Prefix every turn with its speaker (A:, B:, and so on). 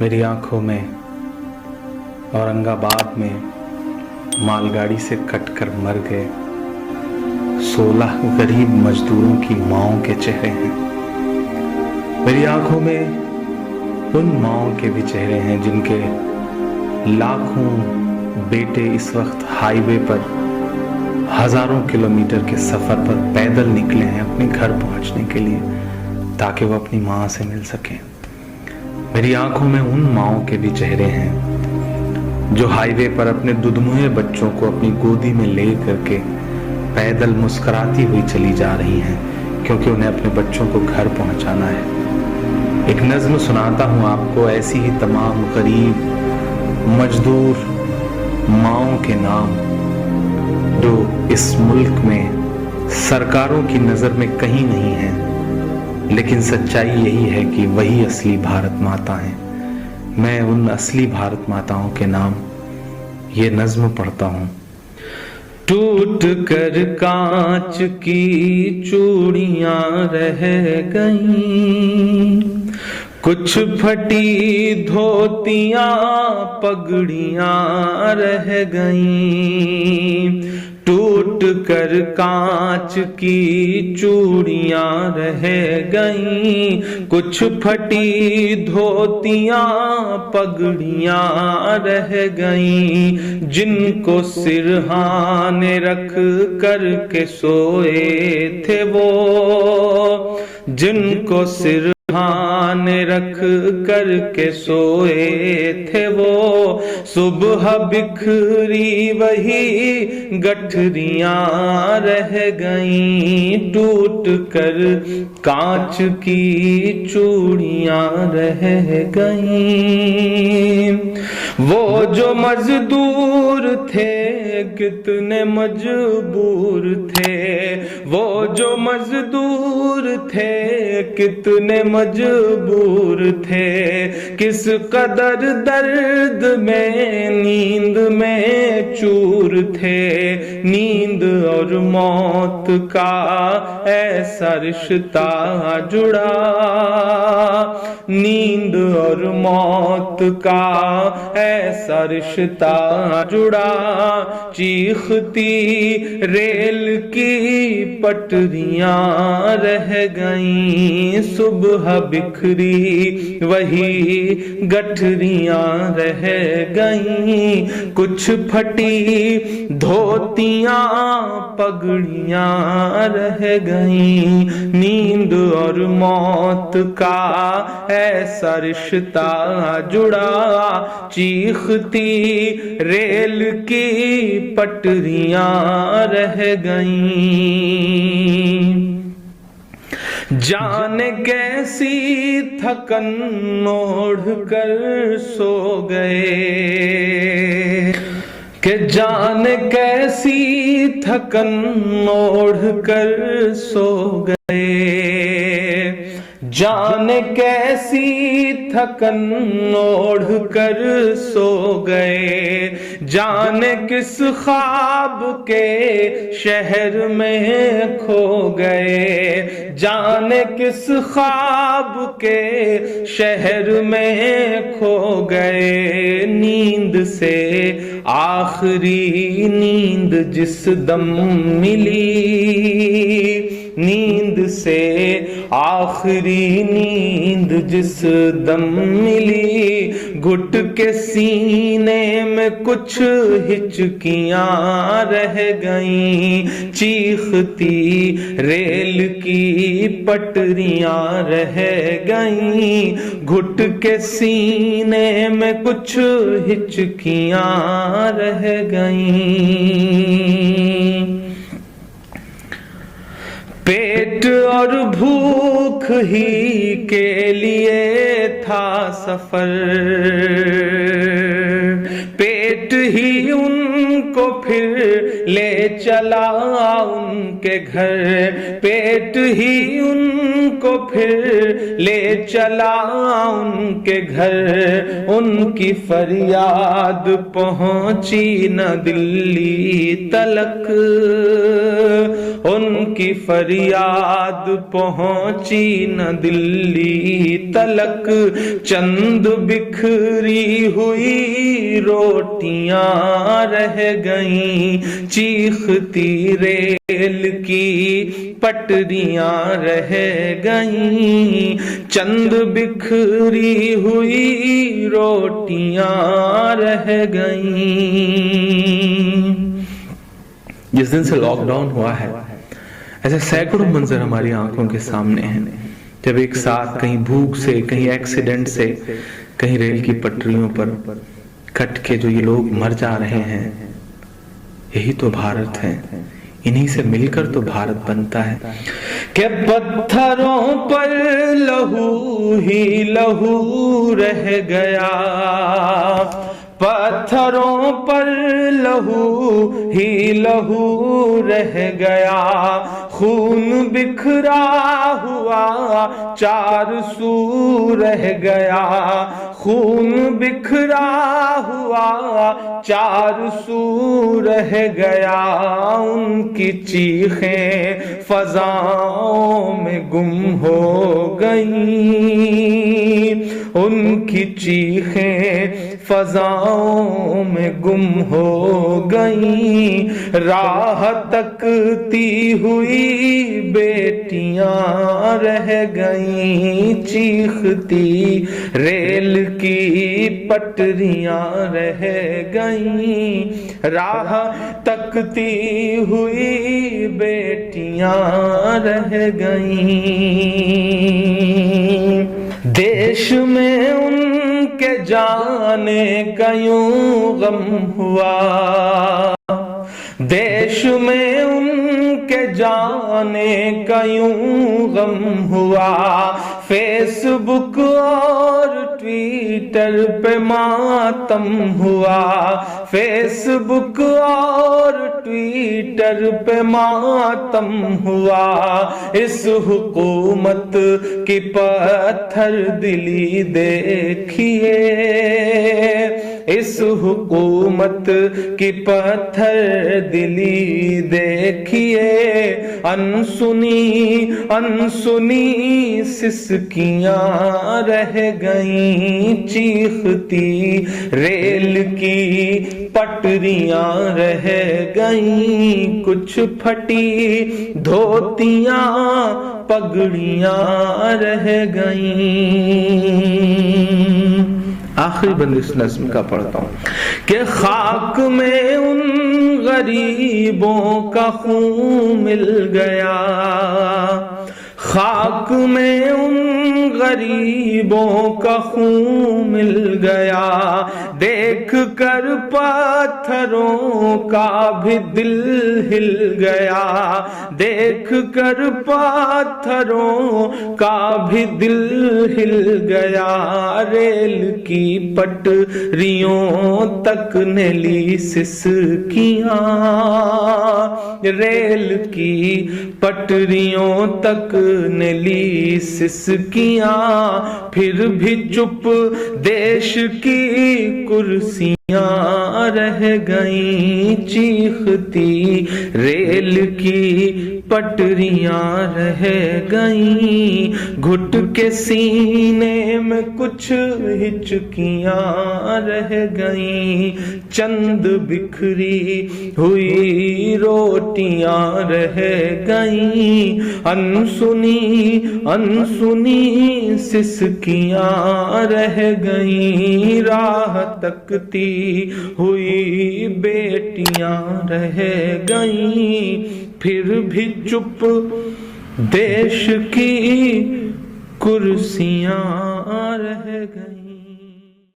A: मेरी आंखों में औरंगाबाद में मालगाड़ी से कटकर मर गए 16 गरीब मजदूरों की माओं के चेहरे हैं। मेरी आंखों में उन माओं के भी चेहरे हैं जिनके लाखों बेटे इस वक्त हाईवे पर हजारों किलोमीटर के सफर पर पैदल निकले हैं अपने घर पहुंचने के लिए, ताकि वो अपनी माँ से मिल सकें। मेरी आंखों में उन माओं के भी चेहरे हैं जो हाईवे पर अपने दुधमुहे बच्चों को अपनी गोदी में ले करके पैदल मुस्कुराती हुई चली जा रही हैं, क्योंकि उन्हें अपने बच्चों को घर पहुंचाना है। एक नज्म सुनाता हूं आपको, ऐसी ही तमाम गरीब मजदूर माओं के नाम जो इस मुल्क में सरकारों की नजर में कहीं नहीं है, लेकिन सच्चाई यही है कि वही असली भारत माता हैं। मैं उन असली भारत माताओं के नाम ये नज्म पढ़ता हूँ। टूट कर कांच की चूड़ियां रह गईं, कुछ फटी धोतियां पगड़ियां रह गईं। टूट कर कांच की चूड़ियां रह गईं, कुछ फटी धोतियां पगड़ियां रह गईं। जिनको सिरहाने रख कर के सोए थे वो, जिनको सिरहाने रख कर के सोए थे वो, सुबह बिखरी वही गठरियां रह गईं। टूट कर कांच की चूड़ियां रह गईं। वो जो मजदूर थे कितने मजबूर थे, वो जो मजदूर थे कितने मजबूर थे। किस कदर दर्द में नींद में चूर थे। नींद और मौत का ऐसा रिश्ता जुड़ा, नींद और मौत का ऐसा रिश्ता जुड़ा। चीखती रेल की पटरियां रह गईं, सुबह बिखरी वही गठरियां रह गईं। कुछ फटी धोतियां पगड़ियां रह गईं। नींद और मौत का ऐसा रिश्ता जुड़ा। चीखती रेल की पटरियां रह गईं। जाने कैसी थकन ओढ़ कर सो गए, कि जाने कैसी थकन ओढ़ कर सो गए। जाने कैसी थकन ओढ़ कर सो गए। जाने किस ख्वाब के शहर में खो गए। जाने किस ख्वाब के शहर में खो गए। नींद से आखिरी नींद जिस दम मिली, नींद से आखिरी नींद जिस दम मिली। घुट के सीने में कुछ हिचकियां रह गईं। चीखती रेल की पटरियां रह गईं। घुट के सीने में कुछ हिचकियां रह गईं। पेट और भूख ही के लिए था सफर, पेट ही उनको फिर ले چلا ان کے گھر، پیٹ ہی ان کو پھر لے چلا ان کے گھر، ان کی فریاد پہنچی نہ دلی تلک، ان کی فریاد پہنچی نہ دلی تلک، چند بکھری ہوئی روٹیاں رہ گئیں، چیختی ریل کی پٹریاں رہ گئیں، چند بکھری ہوئی روٹیاں رہ گئیں۔ جس دن سے لاک ڈاؤن ہوا ہے ایسے سینکڑوں منظر ہماری آنکھوں کے سامنے ہیں، جب ایک ساتھ کہیں بھوک سے، کہیں ایکسیڈنٹ سے، کہیں ریل کی پٹریوں پر کٹ کے جو یہ لوگ مر جا رہے ہیں۔ یہی تو بھارت ہے، انہی سے مل کر تو بھارت بنتا ہے کہ پتھروں پر لہو ہی لہو رہ گیا، پتھروں پر لہو ہی لہو رہ گیا، خون بکھرا ہوا چار سو رہ گیا، خون بکھرا ہوا چار سو رہ گیا، ان کی چیخیں فضاؤں میں گم ہو گئیں، ان کی چیخیں فضاؤں میں گم ہو گئیں، راہ تکتی ہوئی بیٹیاں رہ گئیں، چیختی ریل کی پٹریاں رہ گئیں، راہ تکتی ہوئی بیٹیاں رہ گئیں، دیش میں ان کے جانے کا یوں غم ہوا، دیش میں ان کے جانے کا یوں غم ہوا، فیس بک اور ٹویٹر پہ ماتم ہوا، فیس بک اور ٹویٹر پہ ماتم ہوا، اس حکومت کی پتھر دلی دیکھیے، اس حکومت کی پتھر دلی دیکھیے، انسنی انسنی سسکیاں رہ گئیں، چیختی ریل کی پٹریاں رہ گئیں، کچھ پھٹی دھوتیاں پگڑیاں رہ گئیں۔ آخری بند اس نظم کا پڑھتا ہوں کہ خاک میں ان غریبوں کا خون مل گیا، خاک میں ان غریبوں کا خون مل گیا، دیکھ کر پتھروں کا بھی دل ہل گیا، دیکھ کر پتھروں کا بھی دل ہل گیا، ریل کی پٹریوں تک نے لی سسکیاں، ریل کی پٹریوں تک نے لی سسکیاں، پھر بھی چپ دیش کی کرسیاں رہ گئیں، چیختی ریل کی پٹریاں رہ گئیں، گھٹ کے سینے میں کچھ ہچکیاں رہ گئیں، چند بکھری ہوئی روٹیاں رہ گئیں، انسنی انسنی سسکیاں رہ گئیں، راہ تکتی ہوئی بیٹیاں رہ گئیں، پھر بھی چپ دیش کی کرسیاں رہ گئیں۔